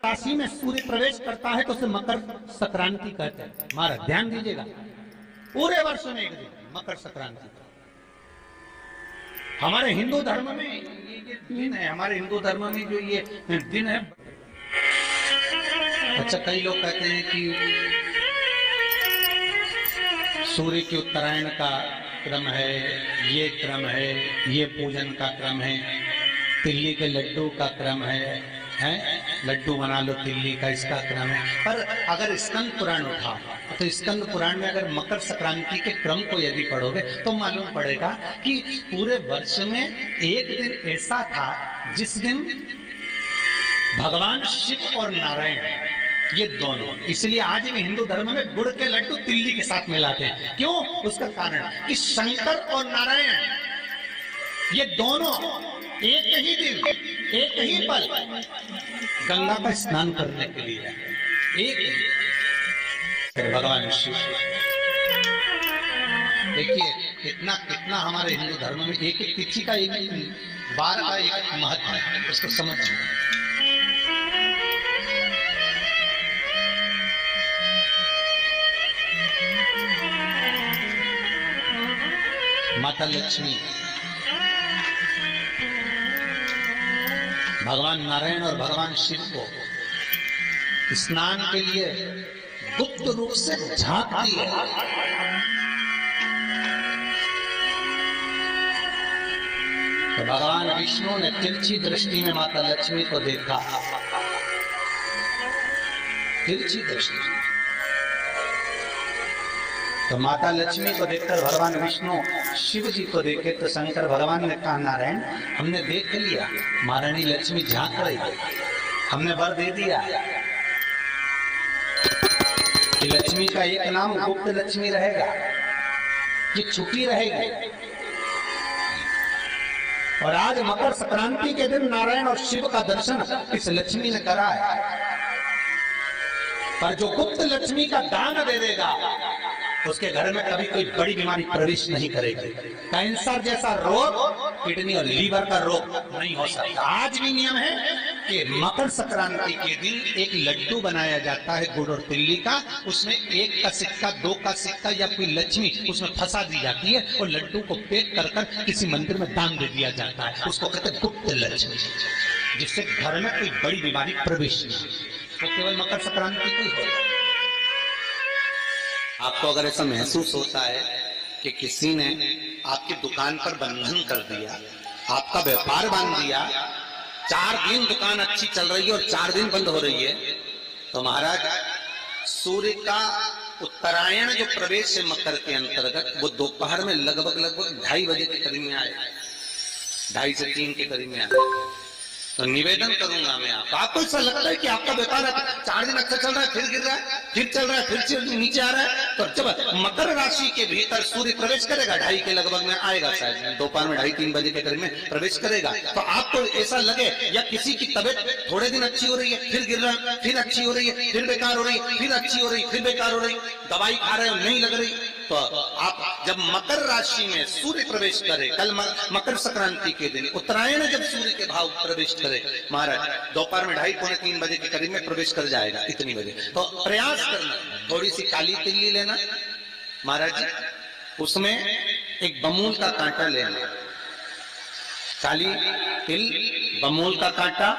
राशि में सूर्य प्रवेश करता है तो उसे मकर संक्रांति कहते हैं। हमारा ध्यान दीजिएगा, पूरे वर्ष में एक दिन मकर संक्रांति। हमारे हिंदू धर्म में ये दिन है, हमारे हिंदू धर्म में जो ये दिन है। अच्छा, कई लोग कहते हैं कि सूर्य के उत्तरायण का क्रम है, ये क्रम है, ये पूजन का क्रम है, तिल्ली के लड्डू का क्रम है, लड्डू बना लो तिल्ली का, इसका क्रम है। पर अगर स्कंद पुराण उठाओ तो स्कंद पुराण में अगर मकर संक्रांति के क्रम को यदि पढ़ोगे तो मालूम पड़ेगा कि पूरे वर्ष में एक दिन ऐसा था जिस दिन भगवान शिव और नारायण ये दोनों, इसलिए आज भी हिंदू धर्म में गुड़ के लड्डू तिल्ली के साथ मिलाते हैं। क्यों? उसका कारण कि शंकर और नारायण ये दोनों एक ही दिन, एक ही पल गंगा का स्नान करने के लिए एक ही भगवान शिव। देखिए कितना कितना हमारे हिंदू धर्म में एक एक तिथि का एक बार का एक महत्व है, उसको समझिए। माता लक्ष्मी, भगवान नारायण और भगवान शिव को स्नान के लिए गुप्त रूप से झांकती है। तो भगवान विष्णु ने तिरछी दृष्टि में माता लक्ष्मी को देखा, तिरछी दृष्टि। तो माता लक्ष्मी को देखकर भगवान विष्णु शिव जी को देखे तो शंकर भगवान ने कहा, नारायण हमने देख लिया, महारानी लक्ष्मी झांक रही है, हमने वर दे दिया कि लक्ष्मी का एक नाम गुप्त लक्ष्मी रहेगा, ये छुपी रहेगी। और आज मकर संक्रांति के दिन नारायण और शिव का दर्शन इस लक्ष्मी ने करा है। पर जो गुप्त लक्ष्मी का दान दे देगा उसके घर में कभी कोई बड़ी बीमारी प्रवेश नहीं करेगी। कैंसर जैसा रोग, किडनी और लीवर का रोग नहीं हो सकता। आज भी नियम है कि मकर संक्रांति के दिन एक लड्डू बनाया जाता है गुड़ और तिल्ली का, उसमें 1 का सिक्का, 2 का सिक्का या कोई लक्ष्मी उसमें फंसा दी जाती है और लड्डू को पैक कर कर किसी मंदिर में दान दे दिया जाता है। उसको कहते हैं गुप्त लक्ष्मी, जिससे घर में कोई बड़ी बीमारी प्रवेश नहीं, तो केवल मकर संक्रांति को ही होगा। आपको अगर ऐसा महसूस होता है कि किसी ने आपकी दुकान पर बंधन कर दिया, आपका व्यापार बांध दिया, 4 दिन दुकान अच्छी चल रही है और 4 दिन बंद हो रही है, तो महाराज सूर्य का उत्तरायण जो प्रवेश है मकर के अंतर्गत, वो दोपहर में लगभग 2:30 बजे के करीब में आए, 2:30 से 3 के करीब में आए। तो निवेदन करूंगा मैं आपको ऐसा लगता है कि आपका व्यापार 4 दिन अच्छा चल रहा है, फिर गिर रहा है, फिर चल रहा है, फिर से नीचे आ रहा है, तो जब मकर राशि के भीतर सूर्य प्रवेश करेगा 2:30 के लगभग में आएगा, शायद दोपहर में 2:30-3 बजे के करीब में प्रवेश करेगा, तो आपको ऐसा लगे या किसी की तबियत थोड़े दिन अच्छी हो रही है, फिर गिर रहा है, फिर अच्छी हो रही है, फिर बेकार हो रही है, फिर अच्छी हो रही है, फिर बेकार हो रही, दवाई खा रहे हो नहीं लग रही, तो आप जब मकर राशि में सूर्य प्रवेश करे, कल मकर संक्रांति के दिन उत्तरायण जब सूर्य के भाव प्रवेश करे, महाराज दोपहर में 2:30-3 बजे के करीब में प्रवेश कर जाएगा, इतनी बजे, तो प्रयास करना थोड़ी सी काली तिल्ली लेना महाराज जी, उसमें एक बमूल का कांटा लेना, काली तिल, बमूल का कांटा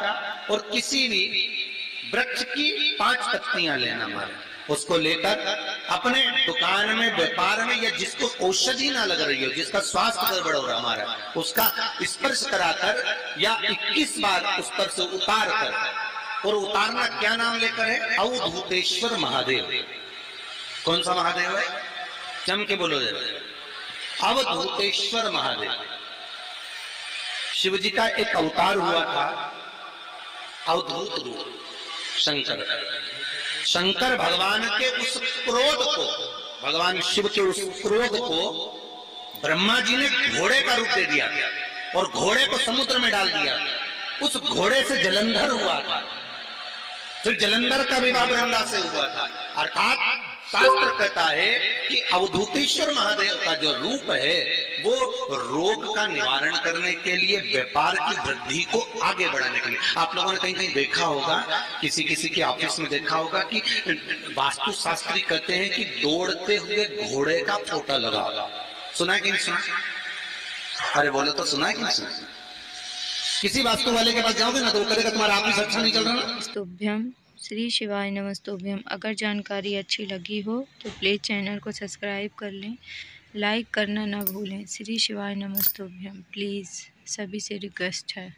और किसी भी वृक्ष की 5 पत्तियां लेना महाराज, उसको लेकर अपने दुकान में, व्यापार में, या जिसको औषधि ना लग रही हो, जिसका स्वास्थ्य गड़बड़ हो रहा हमारा, उसका स्पर्श कराकर या 21 बार उस पर से उतार कर, और उतारना क्या नाम लेकर है? अवधूतेश्वर महादेव। कौन सा महादेव है? जम के बोलो जरा, अवधूतेश्वर महादेव। शिव जी का एक अवतार हुआ था, अवधूत रूप शंकर। शंकर भगवान के उस क्रोध को, भगवान शिव के उस क्रोध को ब्रह्मा जी ने घोड़े का रूप दे दिया और घोड़े को समुद्र में डाल दिया। उस घोड़े से जलंधर हुआ था, फिर जलंधर का विवाह वृंदा से हुआ था। अर्थात शास्त्र कहता है कि अवधूतेश्वर महादेव का जो रूप है वो रोग का निवारण करने के लिए, व्यापार की वृद्धि को आगे बढ़ाने के लिए। आप लोगों ने कहीं कहीं देखा होगा, किसी किसी के ऑफिस में देखा होगा कि वास्तुशास्त्री कहते हैं कि दौड़ते हुए घोड़े का फोटो लगा। सुना है कि नहीं सुना? अरे बोले तो सुना है कि नहीं सुना? किसी वास्तु वाले के पास जाओगे ना तो वो कहेगा तुम्हारा ऑफिस अच्छा नहीं चल रहा ना। स्तुभ्यम श्री शिवाय नमस्तुभ्यम। अगर जानकारी अच्छी लगी हो तो प्लीज़ चैनल को सब्सक्राइब कर लें, लाइक करना ना भूलें। श्री शिवाय नमस्तुभ्यम प्लीज़, सभी से रिक्वेस्ट है।